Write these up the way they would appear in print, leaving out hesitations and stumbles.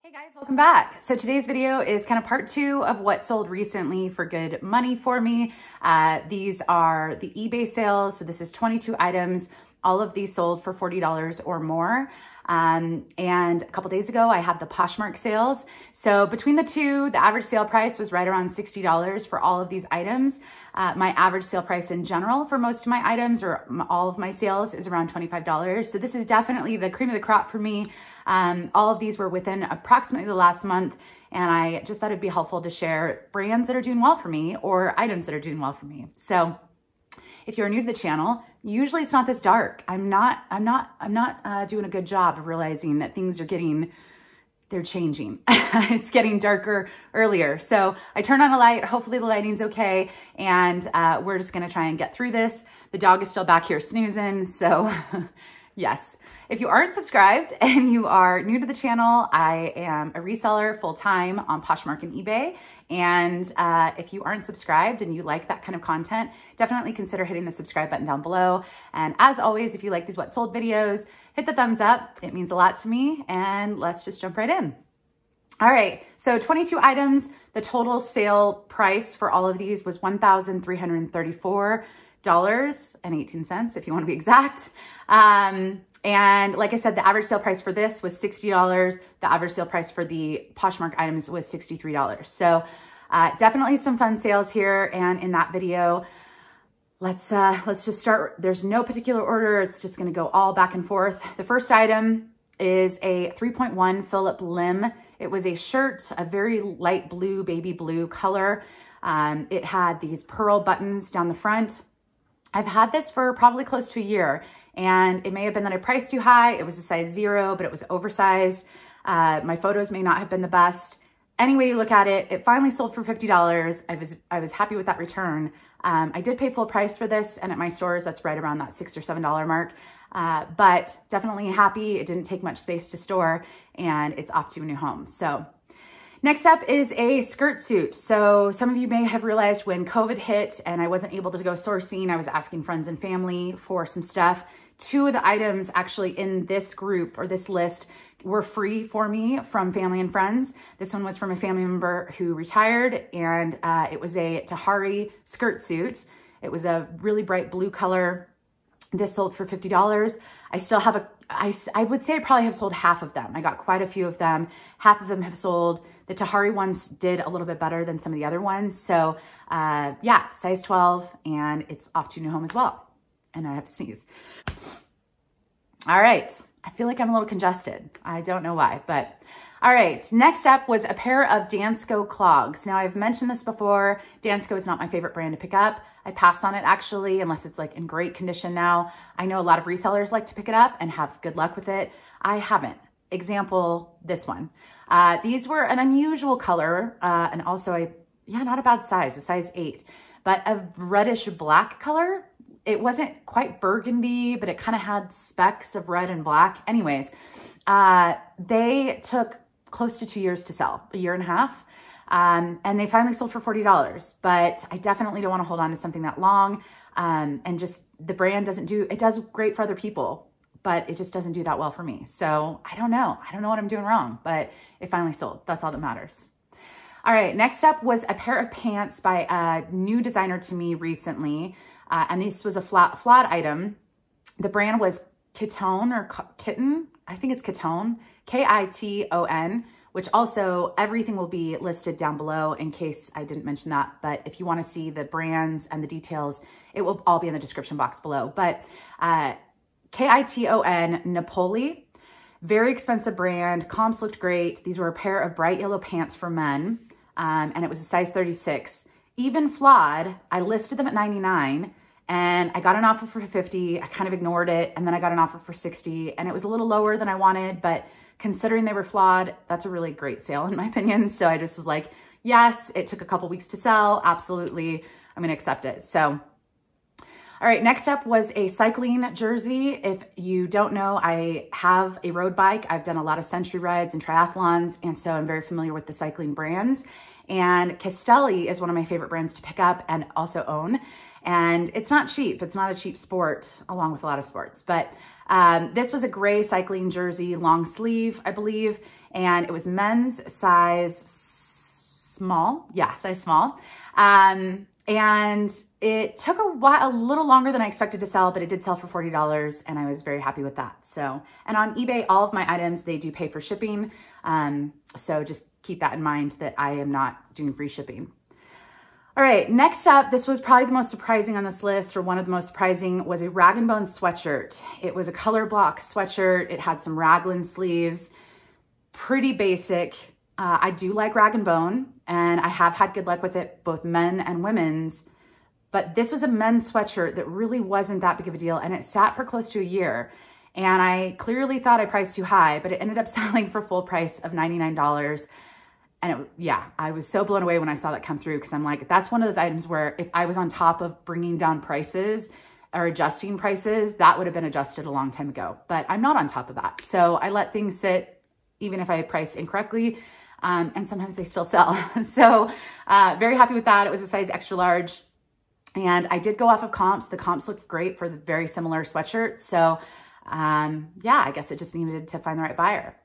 Hey guys, welcome back. So today's video is kind of part two of what sold recently for good money for me. These are the eBay sales. So this is 22 items. All of these sold for $40 or more. And a couple days ago, I had the Poshmark sales. So between the two, the average sale price was right around $60 for all of these items. My average sale price in general for most of my items or all of my sales is around $25. So this is definitely the cream of the crop for me. All of these were within approximately the last month, and I just thought it'd be helpful to share brands that are doing well for me or items that are doing well for me. So if you're new to the channel, usually it's not this dark. I'm not doing a good job of realizing that things are they're changing. It's getting darker earlier. So I turned on a light. Hopefully the lighting's okay. And we're just gonna try and get through this. The dog is still back here snoozing. So yes. If you aren't subscribed and you are new to the channel, I am a reseller full-time on Poshmark and eBay. And if you aren't subscribed and you like that kind of content, definitely consider hitting the subscribe button down below. And as always, if you like these What Sold videos, hit the thumbs up. It means a lot to me. And let's just jump right in. All right, so 22 items. The total sale price for all of these was $1,334.18, if you want to be exact. And like I said, the average sale price for this was $60. The average sale price for the Poshmark items was $63. So definitely some fun sales here. And in that video, let's just start. There's no particular order. It's just going to go all back and forth. The first item is a 3.1 Phillip Lim. It was a shirt, a very light blue, baby blue color. It had these pearl buttons down the front. I've had this for probably close to a year. And it may have been that I priced too high. It was a size 0, but it was oversized. My photos may not have been the best. Any way you look at it, it finally sold for $50. I was happy with that return. I did pay full price for this, and at my stores, that's right around that $6 or $7 mark. But definitely happy. It didn't take much space to store, and it's off to a new home. So next up is a skirt suit. So some of you may have realized when COVID hit and I wasn't able to go sourcing, I was asking friends and family for some stuff. Two of the items actually in this group or this list were free for me from family and friends. This one was from a family member who retired, and it was a Tahari skirt suit. It was a really bright blue color. This sold for $50. I still have I would say I probably have sold half of them. I got quite a few of them. Half of them have sold. The Tahari ones did a little bit better than some of the other ones. So yeah, size 12, and it's off to a new home as well. And I have to sneeze. All right. I feel like I'm a little congested. I don't know why, but all right. Next up was a pair of Dansko Clogs. Now I've mentioned this before. Dansko is not my favorite brand to pick up. I pass on it actually, unless it's like in great condition now. I know a lot of resellers like to pick it up and have good luck with it. I haven't. Example, this one. These were an unusual color and also not a bad size, a size 8, but a reddish black color. It wasn't quite burgundy, but it kind of had specks of red and black. Anyways, they took close to 2 years to sell, a year and a half. And they finally sold for $40, but I definitely don't want to hold on to something that long. And just the brand it does great for other people, but it just doesn't do that well for me. So I don't know what I'm doing wrong, but it finally sold. That's all that matters. All right. Next up was a pair of pants by a new designer to me recently. And this was a flawed item. The brand was Kiton or Kiton. I think it's Kiton, Kiton, which also everything will be listed down below in case I didn't mention that. But if you want to see the brands and the details, it will all be in the description box below. But Kiton Napoli, very expensive brand. Comps looked great. These were a pair of bright yellow pants for men. And it was a size 36. Even flawed, I listed them at $99 and I got an offer for $50. I kind of ignored it. And then I got an offer for $60 and it was a little lower than I wanted, but considering they were flawed, that's a really great sale in my opinion. So I just was like, yes, it took a couple weeks to sell. Absolutely. I'm going to accept it. So, all right, next up was a cycling jersey. If you don't know, I have a road bike. I've done a lot of century rides and triathlons. And so I'm very familiar with the cycling brands. And Castelli is one of my favorite brands to pick up and also own. And it's not cheap. It's not a cheap sport, along with a lot of sports. But this was a gray cycling jersey, long sleeve, I believe. and it was men's size small. Yeah, size small. And it took a little longer than I expected to sell, but it did sell for $40 and I was very happy with that. So, and on eBay, all of my items, they do pay for shipping. So just keep that in mind that I am not doing free shipping. All right, next up, this was probably the most surprising on this list, or one of the most surprising, was a rag and bone sweatshirt. It was a color block sweatshirt. It had some raglan sleeves, pretty basic. I do like rag and bone, and I have had good luck with it, both men and women's, but this was a men's sweatshirt that really wasn't that big of a deal, and it sat for close to a year. And I clearly thought I priced too high, but it ended up selling for full price of $99. And yeah, I was so blown away when I saw that come through, because I'm like, that's one of those items where if I was on top of bringing down prices or adjusting prices, that would have been adjusted a long time ago. But I'm not on top of that. So I let things sit, even if I priced incorrectly, and sometimes they still sell. So very happy with that. It was a size extra large. And I did go off of comps. The comps looked great for the very similar sweatshirt. So yeah, I guess it just needed to find the right buyer.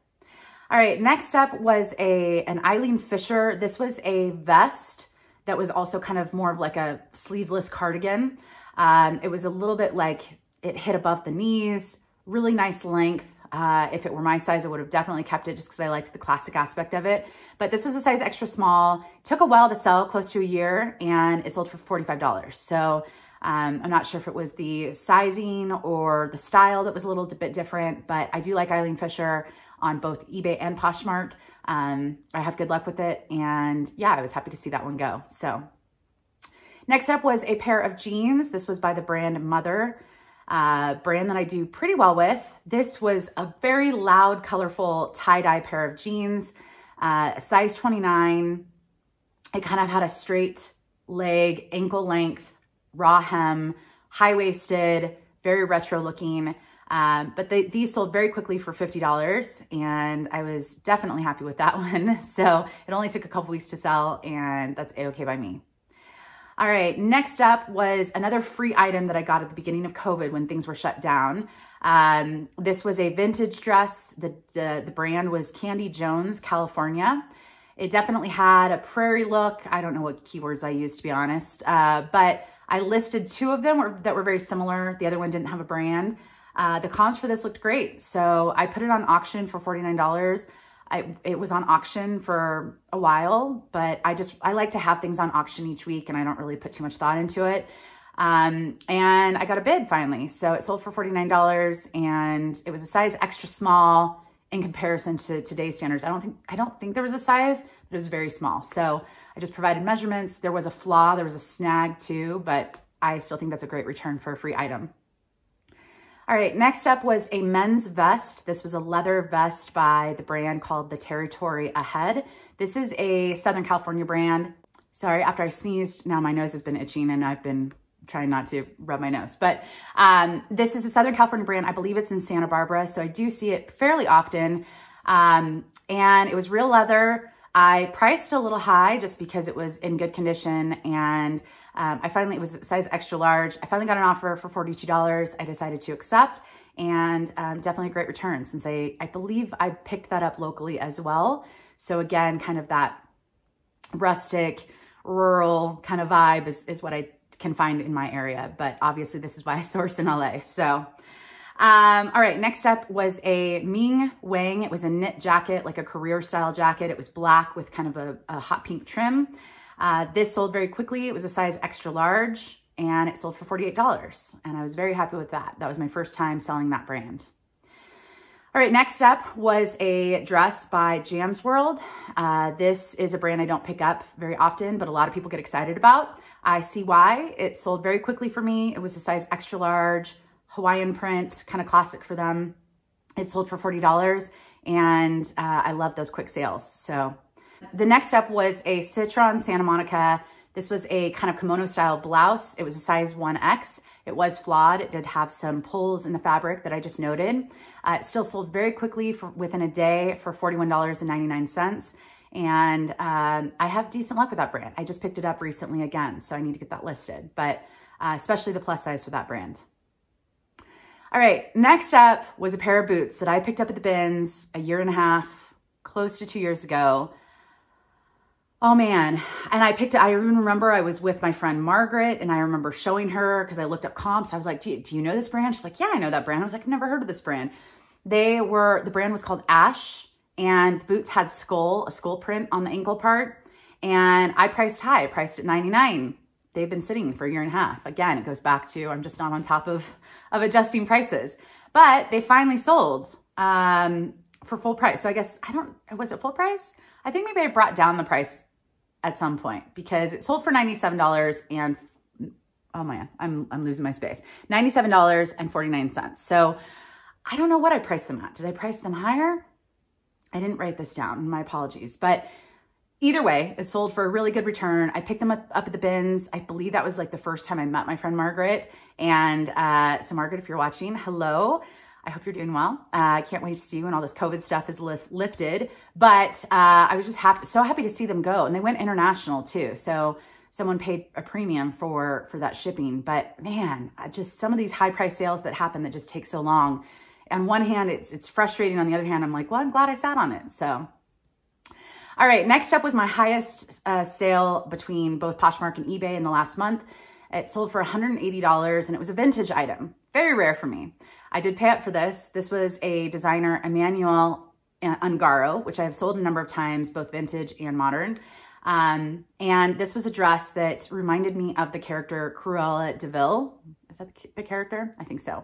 All right, next up was an Eileen Fisher. This was a vest that was also kind of more of like a sleeveless cardigan. It was a little bit like it hit above the knees, really nice length. If it were my size, I would have definitely kept it just because I liked the classic aspect of it. But this was a size extra small. It took a while to sell, close to a year, and it sold for $45. So I'm not sure if it was the sizing or the style that was a little bit different, but I do like Eileen Fisher on both eBay and Poshmark. I have good luck with it, and yeah, I was happy to see that one go. So next up was a pair of jeans. This was by the brand Mother, brand that I do pretty well with. This was a very loud, colorful tie-dye pair of jeans, size 29. It kind of had a straight leg, ankle length, raw hem, high-waisted, very retro looking. But these sold very quickly for $50, and I was definitely happy with that one. So it only took a couple weeks to sell, and that's a-okay by me. All right, next up was another free item that I got at the beginning of COVID when things were shut down. This was a vintage dress. The brand was Candy Jones, California. It definitely had a prairie look. I don't know what keywords I used, to be honest, but I listed two of them that were very similar. The other one didn't have a brand. The comps for this looked great. So I put it on auction for $49. It was on auction for a while, but I like to have things on auction each week, and I don't really put too much thought into it. And I got a bid finally. So it sold for $49, and it was a size extra small in comparison to today's standards. I don't think there was a size, but it was very small. So I just provided measurements. There was a flaw, there was a snag too, but I still think that's a great return for a free item. All right, next up was a men's vest. This was a leather vest by the brand called the Territory Ahead. This is a Southern California brand. Sorry, after I sneezed, now my nose has been itching and I've been trying not to rub my nose. But this is a Southern California brand. I believe it's in Santa Barbara, so I do see it fairly often. And it was real leather. I priced a little high just because it was in good condition, and it was size extra large. I finally got an offer for $42. I decided to accept, and definitely a great return since I believe I picked that up locally as well. So again, kind of that rustic, rural kind of vibe is what I can find in my area. But obviously this is why I source in LA. So, all right, next up was a Ming Wang. It was a knit jacket, like a career style jacket. It was black with kind of a hot pink trim. This sold very quickly. It was a size extra large, and it sold for $48. And I was very happy with that. That was my first time selling that brand. All right, next up was a dress by Jam's World. This is a brand I don't pick up very often, but a lot of people get excited about. I see why. It sold very quickly for me. It was a size extra large, Hawaiian print, kind of classic for them. It sold for $40, and I love those quick sales. So the next up was a Citron Santa Monica. This was a kind of kimono style blouse. It was a size 1X. It was flawed. It did have some pulls in the fabric that I just noted. It still sold very quickly within a day for $41.99. And I have decent luck with that brand. I just picked it up recently again, so I need to get that listed, but especially the plus size for that brand. All right, next up was a pair of boots that I picked up at the bins a year and a half, close to 2 years ago. Oh man. And I even remember I was with my friend Margaret, and I remember showing her, because I looked up comps. I was like, do you know this brand? She's like, yeah, I know that brand. I was like, I've never heard of this brand. The brand was called Ash, and the boots had a skull print on the ankle part. And I priced high, I priced at $99. They've been sitting for a year and a half. Again, it goes back to, I'm just not on top of adjusting prices. But they finally sold for full price. So I guess, was it full price? I think maybe I brought down the price at some point, because it sold for $97 and, oh man, I'm losing my space. $97.49. So I don't know what I priced them at. Did I price them higher? I didn't write this down, my apologies. But either way, it sold for a really good return. I picked them up at the bins. I believe that was like the first time I met my friend Margaret. And so Margaret, if you're watching, hello. I hope you're doing well. I can't wait to see you when all this COVID stuff is lifted. But I was just so happy to see them go. And they went international too. So someone paid a premium for that shipping. But man, just some of these high price sales that happen that just take so long. On one hand, it's frustrating. On the other hand, I'm like, well, I'm glad I sat on it. So, all right. Next up was my highest sale between both Poshmark and eBay in the last month. It sold for $180, and it was a vintage item. Very rare for me. I did pay up for this. This was a designer, Emanuel Ungaro, which I have sold a number of times, both vintage and modern. And this was a dress that reminded me of the character Cruella de Vil. Is that the character? I think so.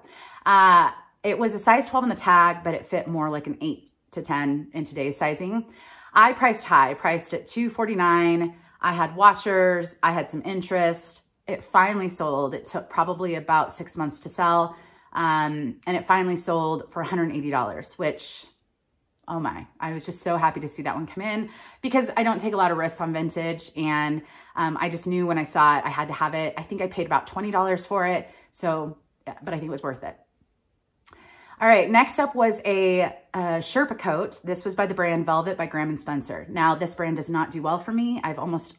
It was a size 12 on the tag, but it fit more like an 8 to 10 in today's sizing. I priced high, priced at $249. I had watchers. I had some interest. It finally sold. It took probably about 6 months to sell. And it finally sold for $180, which, oh my, I was just so happy to see that one come in, because I don't take a lot of risks on vintage. And I just knew when I saw it, I had to have it. I think I paid about $20 for it. So, but I think it was worth it. All right, next up was a Sherpa Coat. This was by the brand Velvet by Graham & Spencer. Now, this brand does not do well for me. I've almost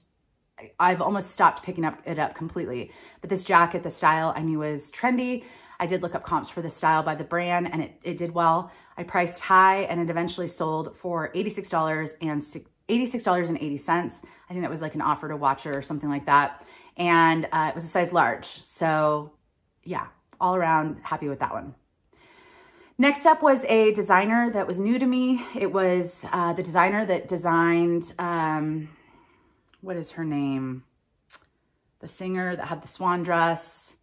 stopped picking it up completely. But this jacket, the style, I knew was trendy. I did look up comps for the style by the brand, and it did well. I priced high, and it eventually sold for $86.80. I think that was like an offer to watcher or something like that. And it was a size large. So yeah, all around happy with that one. Next up was a designer that was new to me. It was the designer that designed, what is her name? The singer that had the swan dress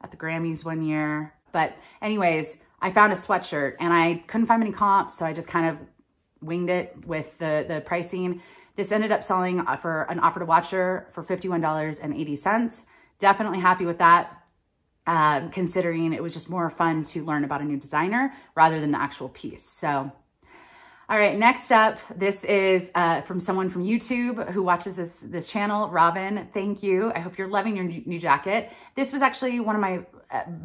at the Grammys one year. But anyways, I found a sweatshirt, and I couldn't find any comps, so I just kind of winged it with the pricing. This ended up selling for an offer to watcher for $51.80. Definitely happy with that. Considering it was just more fun to learn about a new designer rather than the actual piece. So, all right, next up, this is from someone from YouTube who watches this channel, Robin. Thank you. I hope you're loving your new jacket. This was actually one of my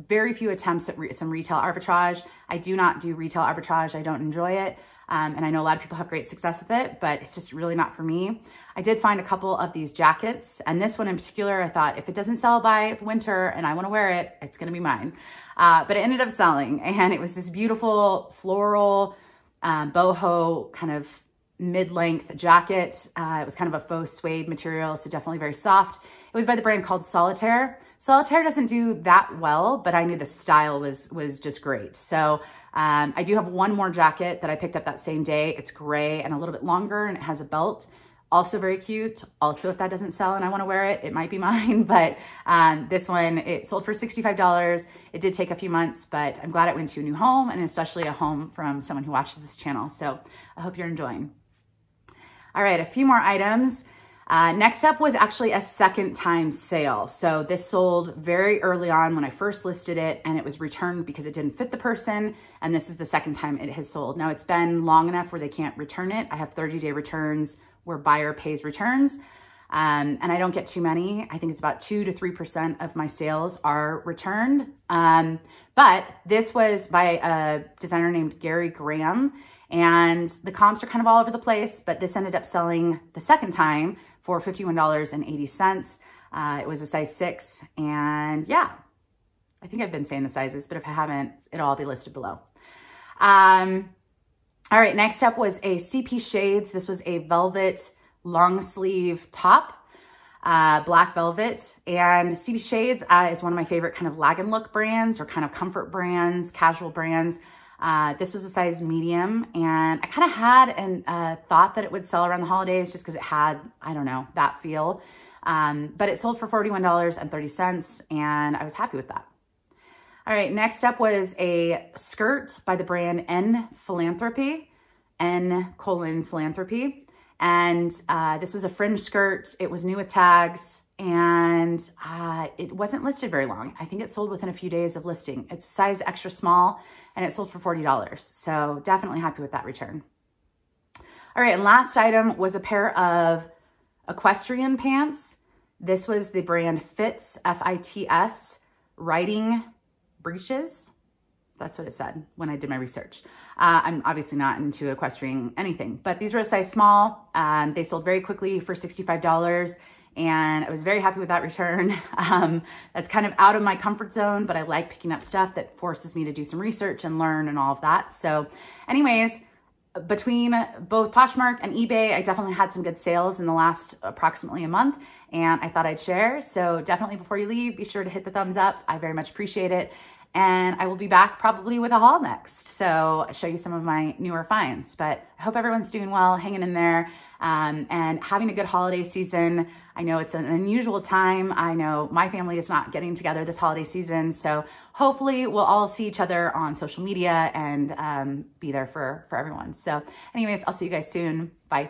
very few attempts at some retail arbitrage. I do not do retail arbitrage. I don't enjoy it. And I know a lot of people have great success with it, but it's just really not for me. I did find a couple of these jackets, and this one in particular, I thought if it doesn't sell by winter and I want to wear it, it's going to be mine. But it ended up selling, and it was this beautiful floral boho kind of mid-length jacket. It was kind of a faux suede material, so definitely very soft. It was by the brand called Solitaire. Solitaire doesn't do that well, but I knew the style was just great. So I do have one more jacket that I picked up that same day. It's gray and a little bit longer, and it has a belt. Also very cute. Also, if that doesn't sell and I want to wear it, it might be mine. But this one, it sold for $65. It did take a few months, but I'm glad it went to a new home, and especially a home from someone who watches this channel. So I hope you're enjoying. All right, a few more items. Next up was actually a second time sale. So this sold very early on when I first listed it, and it was returned because it didn't fit the person. And this is the second time it has sold. Now it's been long enough where they can't return it. I have 30-day returns where buyer pays returns. And I don't get too many. I think it's about 2 to 3% of my sales are returned. But this was by a designer named Gary Graham, and the comps are kind of all over the place, but this ended up selling the second time for $51.80. It was a size 6, and yeah, I think I've been saying the sizes, but if I haven't, it'll all be listed below. All right, next up was a CP Shades. This was a velvet long sleeve top, black velvet. And CP Shades is one of my favorite kind of lag and look brands or kind of comfort brands, casual brands. This was a size medium, and I kind of had an thought that it would sell around the holidays just because it had, I don't know, that feel. But it sold for $41.30, and I was happy with that. All right, next up was a skirt by the brand Philanthropy, Philanthropy. And this was a fringe skirt. It was new with tags, and it wasn't listed very long. I think it sold within a few days of listing. It's size extra small, and it sold for $40. So definitely happy with that return. All right, and last item was a pair of Equestrian Pants. This was the brand Fits, F-I-T-S, riding breeches. That's what it said when I did my research. I'm obviously not into equestrian anything, but these were a size small. They sold very quickly for $65, and I was very happy with that return. That's kind of out of my comfort zone, but I like picking up stuff that forces me to do some research and learn and all of that. So anyways, between both Poshmark and eBay, I definitely had some good sales in the last approximately a month, and I thought I'd share. So definitely before you leave, be sure to hit the thumbs up. I very much appreciate it. And I will be back probably with a haul next. So I'll show you some of my newer finds, but I hope everyone's doing well, hanging in there, and having a good holiday season. I know it's an unusual time. I know my family is not getting together this holiday season. So hopefully we'll all see each other on social media and be there for everyone. So anyways, I'll see you guys soon. Bye.